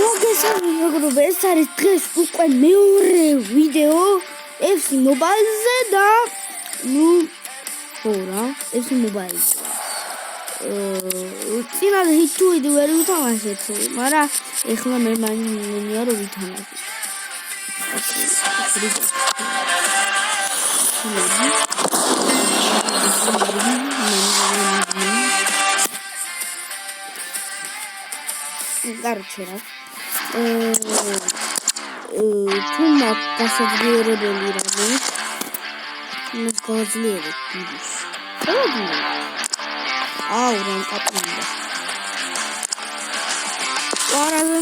მოგესალმებით, ეს არის დღეს უკვე მეორე ვიდეო FC Mobile-ზე და FC Mobile-ზე. წინა ჰიტვიდი ვერ ვითამაშეთ, მაგრამ ეხლა მე მანია რომ ვითამაშოთ. Короче, თუ მაგ გასაძლიერებელი რამე მოგაძლიერებ ვიდეოს. რამ კაპინდა. არაზე.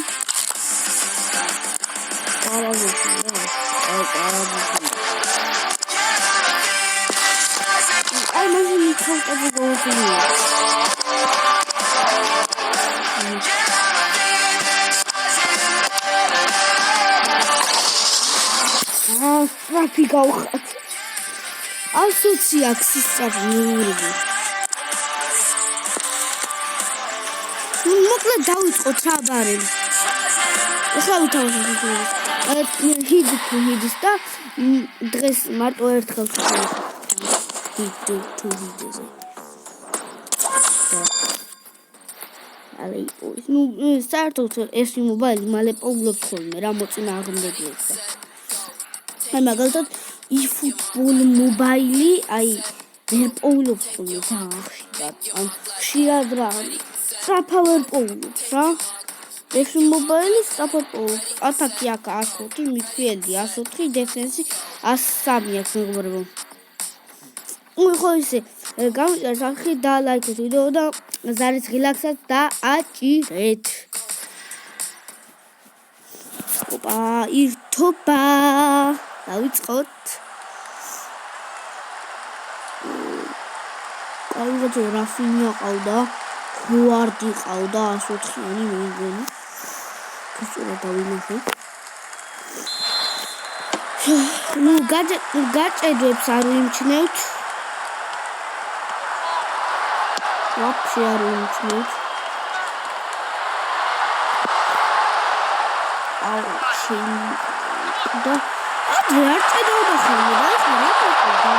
აი მაგ მიკროფონი გავუწევია. Strapi გავხატ. ასოციაციის სტრაფი. მოკლედ დავიწყოთ საბარი. ახლა ვითავშოთ. ჰიდის და დღეს მარტო ერთხელ თუ ვიდეოზე. საერთოდ FC Mobile მალე პოულობს ხოლმე რა მოწინააღმდეგეებს. აი მაგალითად eFootball Mobile აი ვერ პოულობს ხოლმე ხშირად. ან ხშირად რა საფავერ პოულობს რა. FC Mobile საფავერ პოულობს. ატაკი აქ 104, მიდფილდი 104, დეფენსი 103 აქვს მეგობრებო. ხო ისე გამიწერეთ ახლა და ლაიქეთ ვიდეო და ზარის ღილაკსაც და აჭირეთ. ოპა ირთობა დავიწყოთ. კაიგოძე რაფინია ყავდა, ხუარდი ყავდა 104-იანი მეიგონი. კუსურა დავინახე. გაჭედებს არ ვიმჩნევთ. ვაფშე არ ვიმჩნევთ. და ადრე არ წერდა ხოლმე და ეს რა თქმა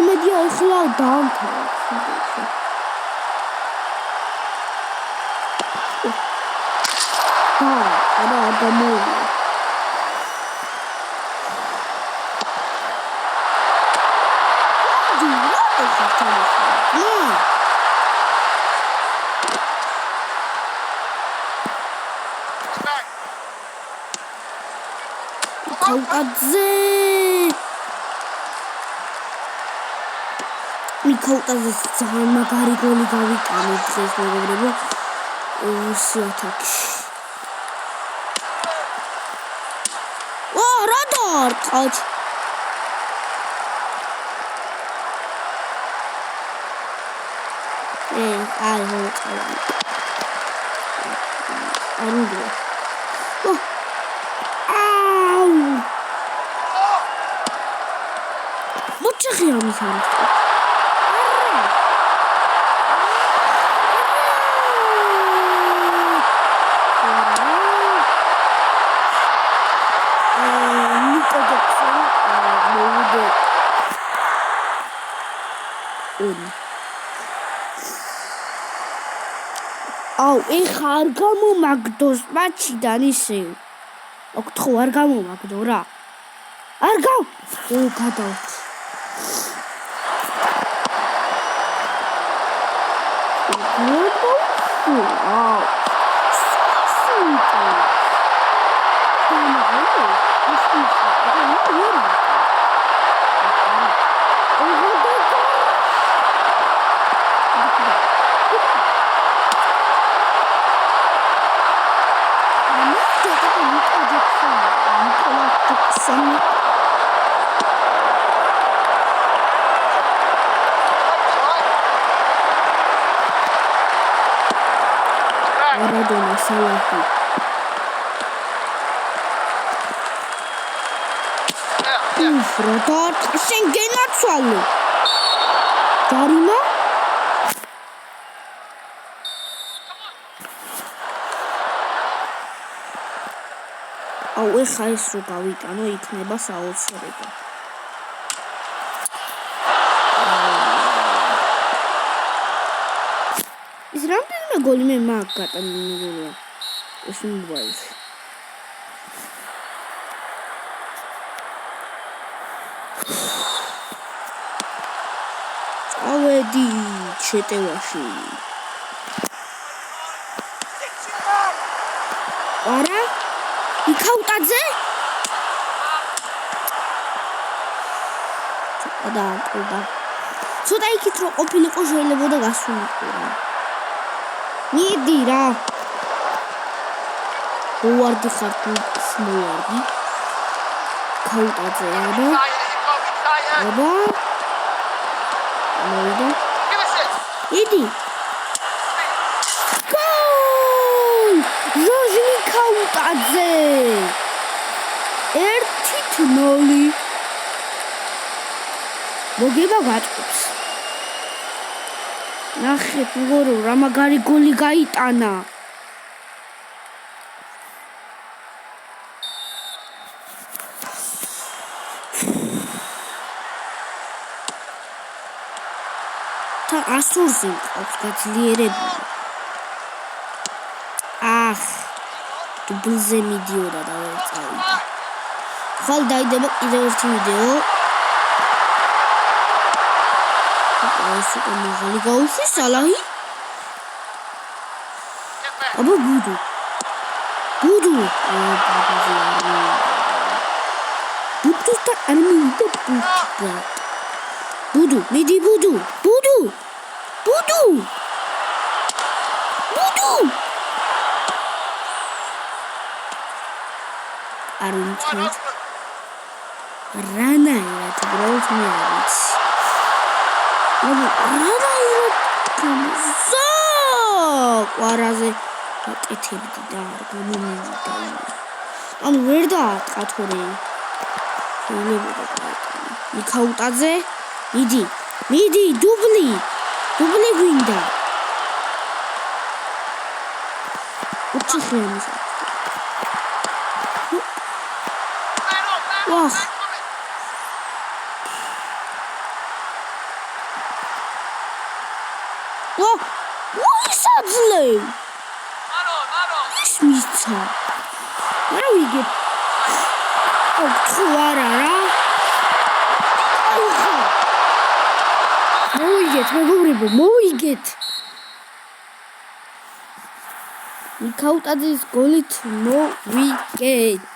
მედია ახლა დაამთავრა. და ადამიანი მიკაუტაძე ძალიან მაგარი გოლი გავიტანე დღეს მეგობრებო. ათაკში. რა დაარტყათ? აი მოწევი. ანდრო. მოჭხი ამის არის. ეხა არ გამომაგდოს მატჩიდან ისე. ოქთხო არ გამომაგდო რა. არ გადავთ. Maradona Salahi. Ufro, sen genaccialo. Darima? ეხა ეს რო გავიტანო, იქნება საოცრება. ის რამდენიმე გოლი მე მაგ გატანილი ეს მობაილში. წავედი შეტევაში. არა? იქაუტაძე? და ცოტა იქით რო ყოფილიყო შეიძლებოდა გასულიყო. მიდი რა. უარდი ხარ თუ მოარდი. ქაუტაძე აბა. იდი. გოლ! ჟორჟი ქაუტაძე. 1-0. მოგება ვატყობს. ნახეთ, მგორო, რა მაგარი გოლი გაიტანა. თა ასურზე მყავს გაძლიერებული. დუბლზე მიდიოდა და ვერ წავიდა. ხვალ დაიდება კიდევ ერთი ვიდეო. ეს უკვე მაღალი გაუშვი სალაჰი. აბა ბუდუ. ბუდუ და არმინდა ბუდუ. ბუდუ, მიდი ბუდუ. არუნჩეთ. რანაირად უბრალოდ მე არ ვიცი. ყვარაზე აკეთებდი და არ გამომივიდა. ანუ ვერ დაარტყა თორე. იქაუტაძე, მიდი, დუბლი გვინდა. უცხოების. ვახ. ისაძლე. ის მიცა. რა ვიგებ? თუ არა რა. მოვიგეთ, მეგობრებო, მოვიგეთ. იქაუტაძის გოლით მოვიგეთ.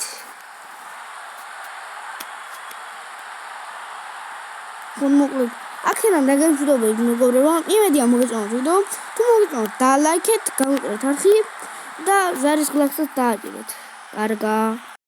მოკლედ აქედან დაგემშვიდობებით მეგობრებო. იმედია მოგეწონათ ვიდეო. თუ მოგეწონათ, დალაიქეთ, გამოკეთეთ არხი და ზარის გლახსაც დააჭირეთ. კარგა.